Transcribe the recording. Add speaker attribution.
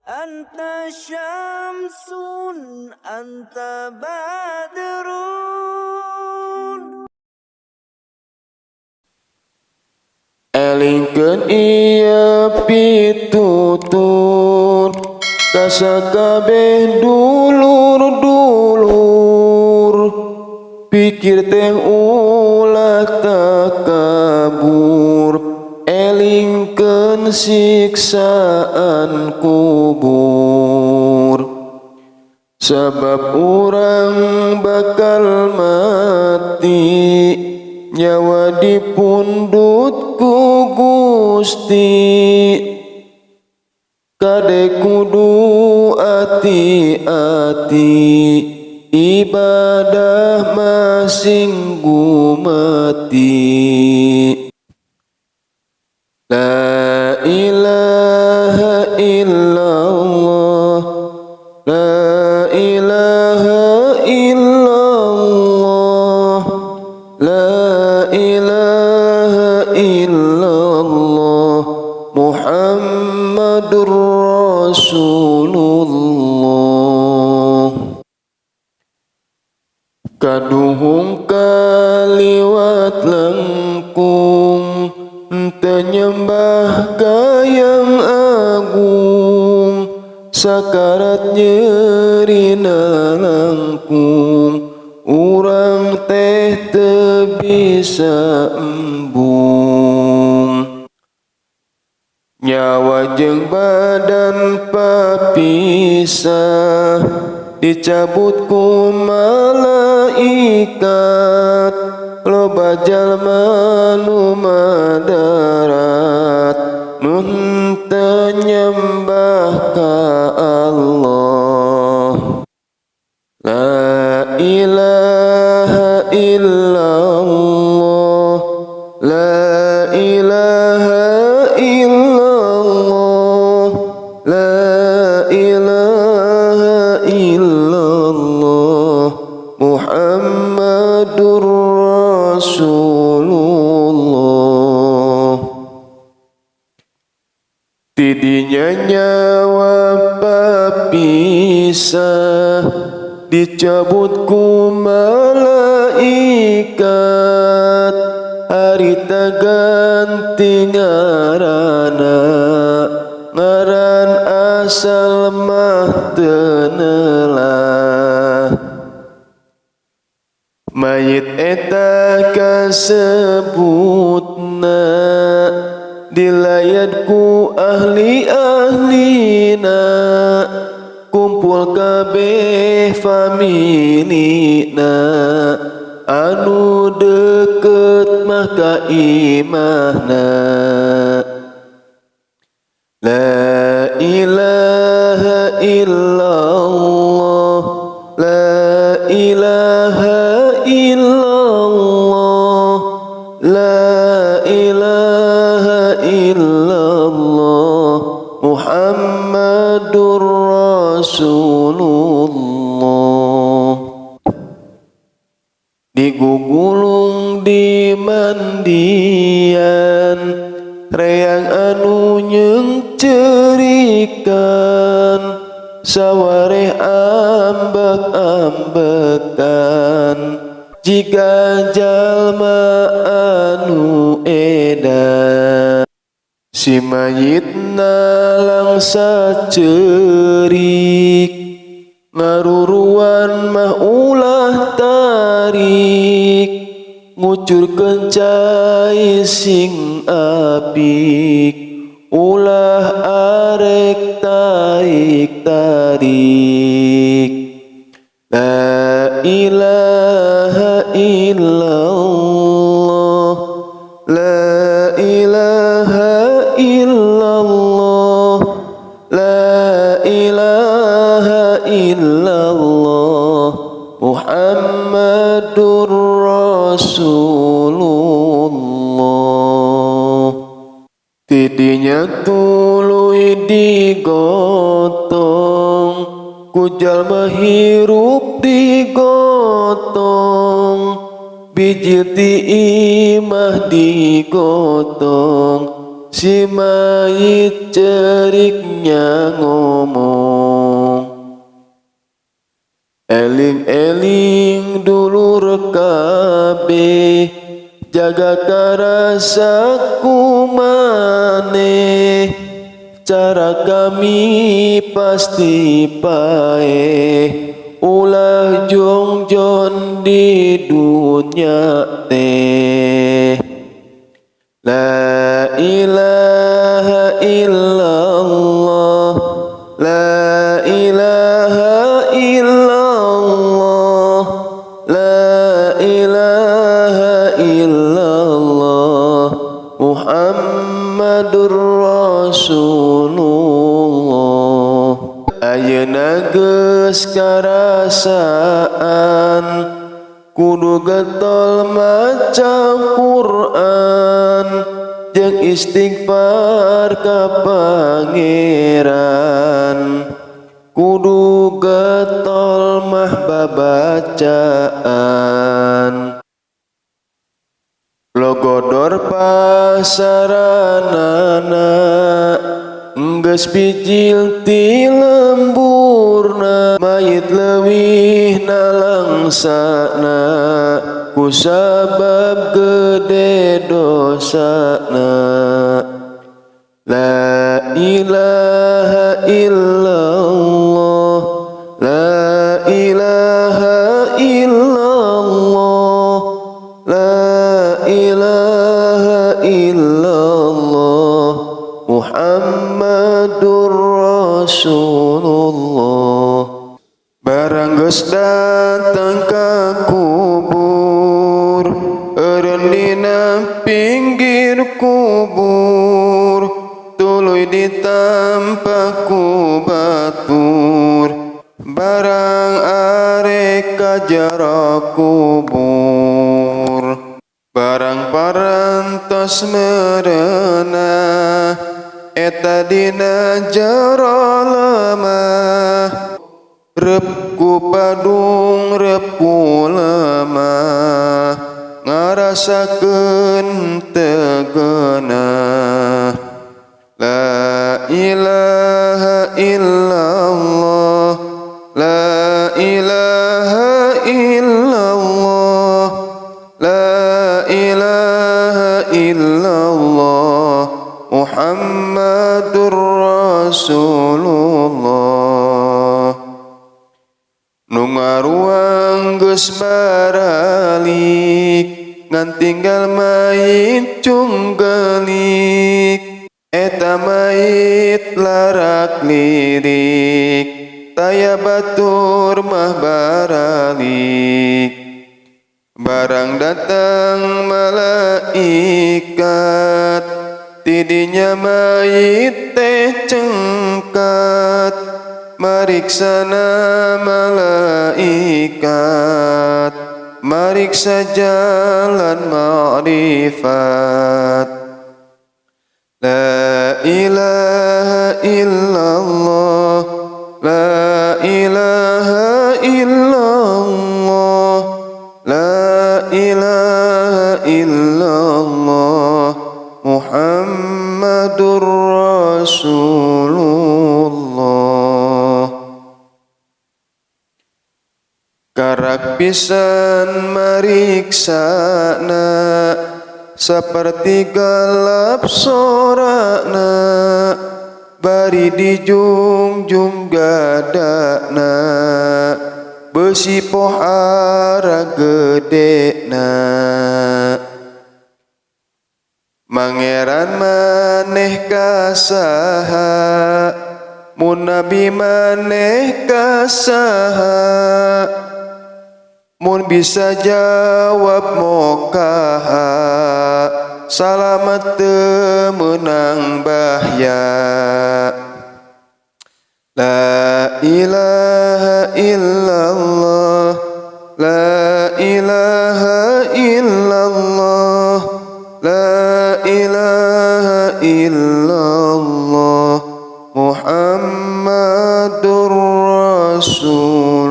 Speaker 1: Anta syamsun, anta badrun.
Speaker 2: Elingkeun ieu pitutur ka sakabeh dulur-dulur, pikir teh ulah takabur, elingkeun siksaan kubur. Sabab urang bakal mati, nyawa dipundut ku Gusti. Kade kudu ati-ati, ibadah masing gumati. La ilaha illallah, la ilaha illallah, la ilaha illallah, Muhammadur Rasulullah. Kaduhung kaliwat lengkung, teu nyembah ka yang agung, sakarat nyerina langkung, urang teh teu bisa embung. Nyawa jeung badan papisah, dicabut ku malaikat, loba jalma nu madarat, mun teu nyembah ka Allah. La ilaha illallah, la ilaha illallah, la ilaha illallah, Muhammadur Rasulullah. Tidinya nyawa papisah, dicabut ku malaikat, harita ganti ngaranna, ngaran asal mah teu neulah. Mayit eta kasebutna, dilayat ku ahli-ahlina, kumpul kabeh familina, anu deket mah ka imahna. La ilaha illallah, la ilaha illallah, la ilaha illallah, Muhammadur Rasulullah. Digugulung di mandian, reang anu nyengcerikan, sawareh ambek-ambekan, jika jalma anu edan. Si mayitna langsa cerik, ngaruruan mah ulah tarik, ngucurkeun cai sing apik, ulah arek tarik-tarik. La ilaha illallah, la ilaha illallah, la ilaha illallah, Muhammadur Rasulullah. Tidinya tuluy digotong, ku jalma hirup digotong, biji ti imah digotong, si mayit ceriknya ngomong. Eling-eling dulu rekabe, jaga karasaku maneh, cara kami pasti paeh, ulah jongjon di dunia teh. La ilaha illallah, la ilaha illallah, la ilaha illallah, Muhammadur Rasulullah. Ayeuna geus karasaan, kudu getol maca Quran, jeung istighfar ka Pangeran. Kudu getol mah babacaan. Logodor pasaranana, enggeus bijil ti lemburna, mayit leuwih nalangsana, ku sabab gede dosana. La ilaha illallah, la ilaha illallah, la ilaha illallah, Muhammadur Rasulullah. Barang geus datang ka kubur, eureun dina pinggir kubur, tuluy ditampa ku batur, barang arek ka jero kubur. Barang parantos mereuna, eta dina jero lemah, rep ku padung rep ku lemah, ngarasakeun teu geunah. La ilaha illallah, la ilaha illallah, la ilaha illallah, Muhammadur Rasulullah. Nu ngaruang geus baralik, ngan tinggal mayit cunggelik, eta mayit larak lirik, taya batur mah baralik. Barang datang malaikat, tidinya mayit teh cengkat, mariksana malaikat, mariksa jalan ma'rifat. La ilaha illallah, la ilaha illallah, la ilaha illallah, Muhammadur Rasulullah. Karak pisan mariksana, saperti galap sorana, bari dijungjung gadana, besi pohara gedena. Mangeran maneh kasaha, mun nabi maneh kasaha, mun bisa jawab mokaha, salamat teu meunang bahya. La ilaha illallah, la ilaha illallah, la ilaha illallah, Muhammadur Rasul.